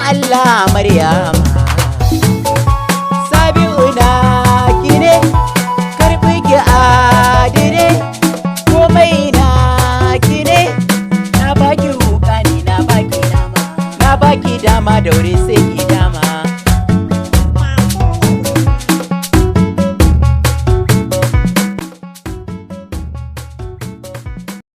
Allah Maryama. Sabi'u na kine karbi ki adire, komai na kine. Na baki wuka ni na baki dama, na baki dama daure sai ki